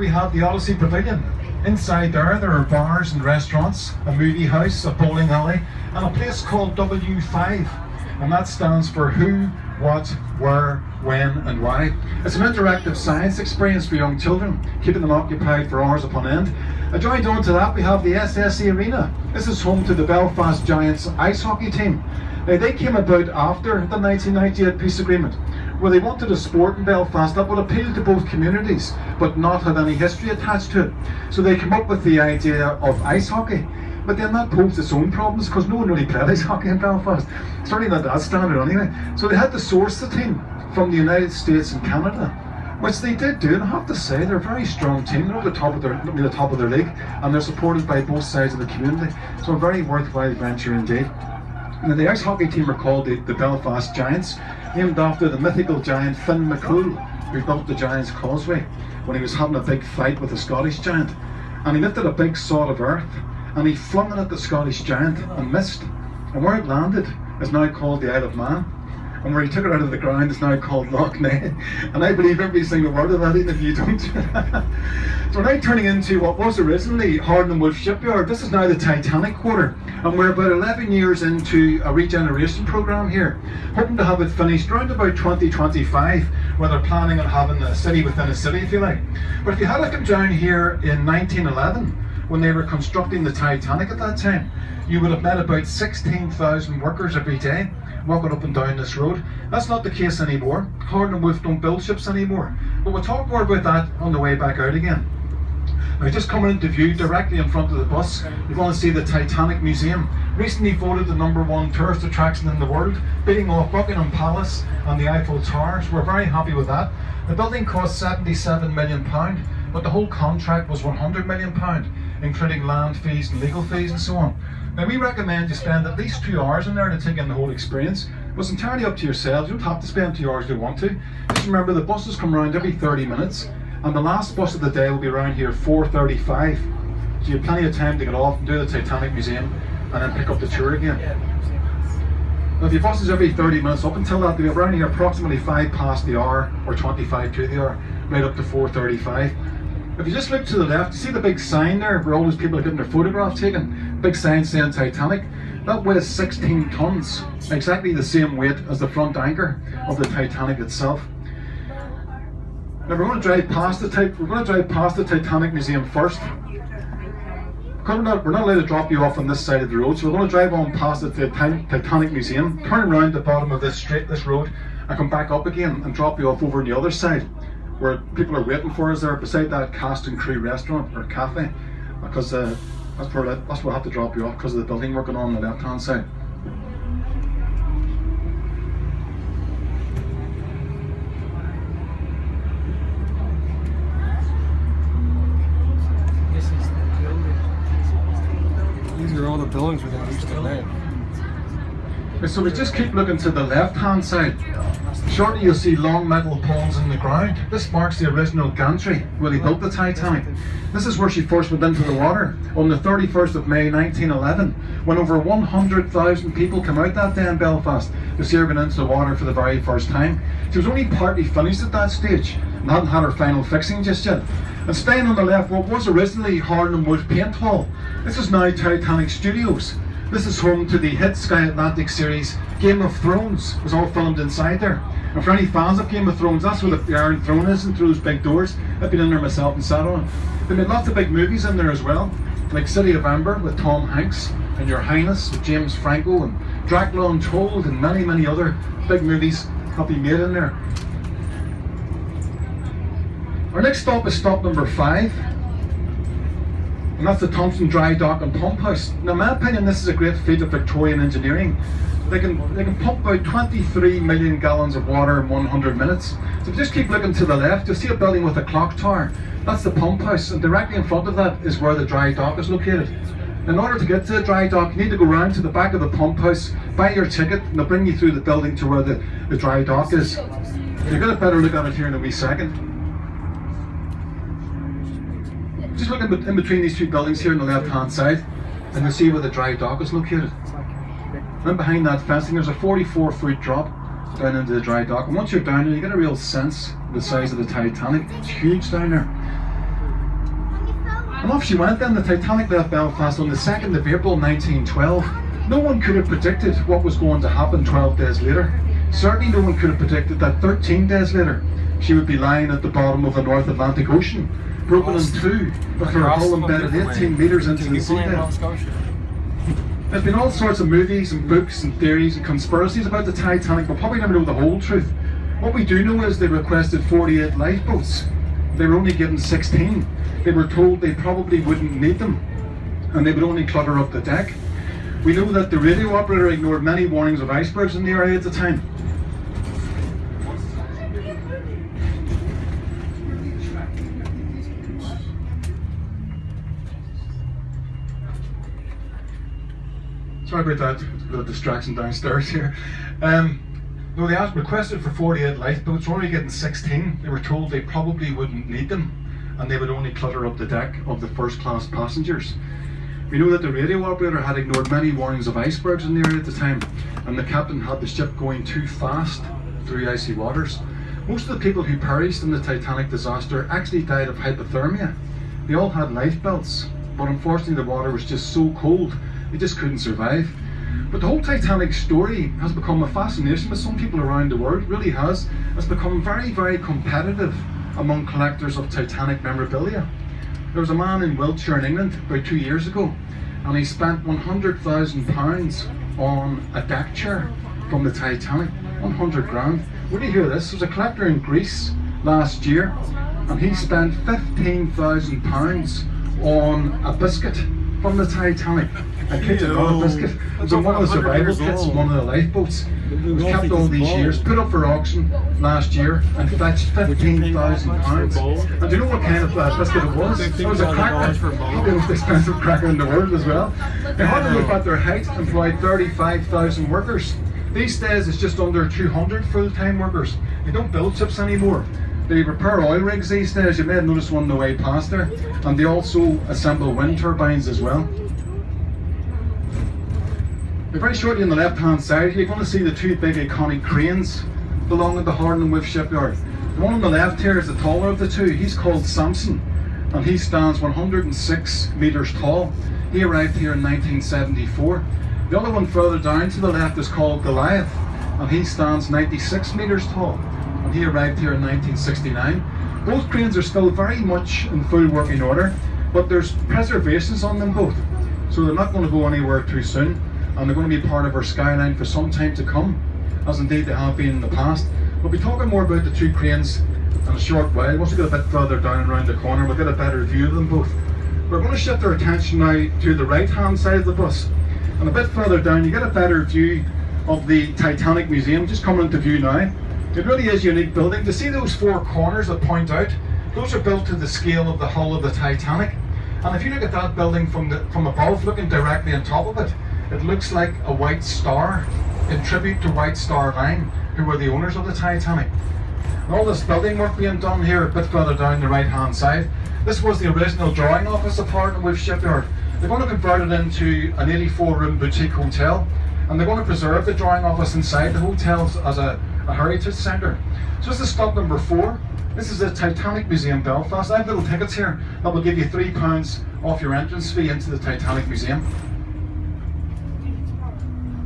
we have the Odyssey Pavilion. Inside there are bars and restaurants, a movie house, a bowling alley, and a place called W5. And that stands for who, what, where, when and why. It's an interactive science experience for young children, keeping them occupied for hours upon end. Adjoined on to that we have the SSE Arena. This is home to the Belfast Giants ice hockey team. Now they came about after the 1998 peace agreement, where they wanted a sport in Belfast that would appeal to both communities but not have any history attached to it. So they came up with the idea of ice hockey. But then that posed its own problems because no one really played ice hockey in Belfast. Certainly not that standard anyway. So they had to source the team from the United States and Canada, which they did do, and I have to say they're a very strong team. They're at the top of their league, and they're supported by both sides of the community. So a very worthwhile venture indeed. Now the ice hockey team are called the Belfast Giants, named after the mythical giant Finn McCool, who built the Giant's Causeway when he was having a big fight with a Scottish giant. And he lifted a big sod of earth and he flung it at the Scottish giant and missed. And where it landed is now called the Isle of Man. And where he took it out of the ground is now called Loch Ness. And I believe every single word of that, even if you don't. So we're now turning into what was originally Harden and Wolff Shipyard. This is now the Titanic quarter. And we're about 11 years into a regeneration programme here, hoping to have it finished around about 2025, where they're planning on having a city within a city, if you like. But if you had a come down here in 1911, when they were constructing the Titanic at that time, you would have met about 16,000 workers every day walking up and down this road. That's not the case anymore. Harden and Wolff don't build ships anymore. But we'll talk more about that on the way back out again. Now just coming into view directly in front of the bus, you're going to see the Titanic Museum, recently voted the #1 tourist attraction in the world, beating off Buckingham Palace and the Eiffel Tower. So we're very happy with that. The building cost £77 million, but the whole contract was £100 million, including land fees and legal fees and so on. Now we recommend you spend at least 2 hours in there to take in the whole experience. It's entirely up to yourselves. You don't have to spend 2 hours if you want to. Just remember the buses come around every 30 minutes and the last bus of the day will be around here at 4:35. So you have plenty of time to get off and do the Titanic Museum and then pick up the tour again. Now if your bus is every 30 minutes up until that, they'll be around here approximately 5 past the hour or 25 to the hour, right up to 4:35. If you just look to the left, you see the big sign there where all those people are getting their photograph taken. Big sign saying Titanic. That weighs 16 tons, exactly the same weight as the front anchor of the Titanic itself. Now we're going to drive past the Titanic Museum first. We're not allowed to drop you off on this side of the road, so we're going to drive on past the Titanic Museum, turn around the bottom of this road, and come back up again and drop you off over on the other side, where people are waiting for us there beside that cast and crew restaurant or cafe, because that's where we'll have to drop you off because of the building working on the left hand side. These are all the buildings where they used to live. So we just keep looking to the left hand side. Shortly you'll see long metal poles in the ground. This marks the original gantry where they built the Titanic. This is where she first went into the water on the 31st of May 1911, when over 100,000 people came out that day in Belfast to see her going into the water for the very first time. She was only partly finished at that stage and hadn't had her final fixing just yet. And staying on the left, what was originally Harden and Wolff Paint Hall, this is now Titanic Studios. This is home to the hit Sky Atlantic series Game of Thrones. It was all filmed inside there. And for any fans of Game of Thrones, that's where the Iron Throne is, and through those big doors. I've been in there myself and sat on it. They made lots of big movies in there as well, like City of Ember with Tom Hanks, and Your Highness with James Franco, and Dracula Untold, and many, many other big movies have been made in there. Our next stop is stop number 5. And that's the Thompson Dry Dock and Pump House. Now in my opinion this is a great feat of Victorian engineering. They can pump about 23 million gallons of water in 100 minutes. So if you just keep looking to the left, you'll see a building with a clock tower. That's the pump house, and directly in front of that is where the dry dock is located. In order to get to the dry dock, you need to go round to the back of the pump house, buy your ticket, and they'll bring you through the building to where the dry dock is. You'll get a better look at it here in a wee second. Just look in between these two buildings here on the left hand side, and you'll see where the dry dock is located. And behind that fencing there's a 44-foot drop down into the dry dock, and once you're down there you get a real sense of the size of the Titanic. It's huge down there. And off she went then. The Titanic left Belfast on the 2nd of April 1912. No one could have predicted what was going to happen 12 days later. Certainly no one could have predicted that 13 days later she would be lying at the bottom of the North Atlantic Ocean, broken in two, with her hull embedded 18 metres into the seabed. There's been all sorts of movies and books and theories and conspiracies about the Titanic, but probably never know the whole truth. What we do know is they requested 48 lifeboats. They were only given 16. They were told they probably wouldn't need them, and they would only clutter up the deck. We know that the radio operator ignored many warnings of icebergs in the area at the time. Sorry about that, a bit of distraction downstairs here. No, they requested for 48 lifeboats, we're only getting 16. They were told they probably wouldn't need them, and they would only clutter up the deck of the first class passengers. We know that the radio operator had ignored many warnings of icebergs in the area at the time, and the captain had the ship going too fast through icy waters. Most of the people who perished in the Titanic disaster actually died of hypothermia. They all had life belts, but unfortunately the water was just so cold they just couldn't survive. But the whole Titanic story has become a fascination with some people around the world. It really has. It's become very, very competitive among collectors of Titanic memorabilia. There was a man in Wiltshire in England about 2 years ago, and he spent £100,000 on a deck chair from the Titanic. 100 grand. Where do you hear this? There was a collector in Greece last year, and he spent £15,000 on a biscuit from the Titanic. A kid got a biscuit. It was on one of the survival kits in one of the lifeboats. It was kept all these years, put up for auction last year, and fetched £15,000. And do you know what kind of biscuit it was? It was a cracker, probably the most expensive cracker in the world as well. They hardly look at their height, employed 35,000 workers. These days it's just under 200 full-time workers. They don't build ships anymore. They repair oil rigs these days. You may have noticed one on the way past there. And they also assemble wind turbines as well. Very shortly on the left hand side you're going to see the two big iconic cranes belonging to Harland and Wolff shipyard. The one on the left here is the taller of the two. He's called Samson, and he stands 106 metres tall. He arrived here in 1974. The other one further down to the left is called Goliath, and he stands 96 metres tall, and he arrived here in 1969. Both cranes are still very much in full working order, but there's preservations on them both, so they're not going to go anywhere too soon, and they're going to be part of our skyline for some time to come, as indeed they have been in the past. We'll be talking more about the two cranes in a short while. Once we get a bit further down around the corner, we'll get a better view of them both. We're going to shift our attention now to the right hand side of the bus, and a bit further down you get a better view of the Titanic Museum, just coming into view now. It really is a unique building. To see those four corners that point out, those are built to the scale of the hull of the Titanic. And if you look at that building from above, looking directly on top of it, it looks like a White Star, in tribute to White Star Line, who were the owners of the Titanic. And all this building work being done here, a bit further down the right hand side, this was the original drawing office of Harland and Wolff shipyard. They're going to convert it into an 84-room boutique hotel, and they're going to preserve the drawing office inside the hotel as a heritage centre. So this is stop number 4. This is the Titanic Museum Belfast. I have little tickets here that will give you £3 off your entrance fee into the Titanic Museum.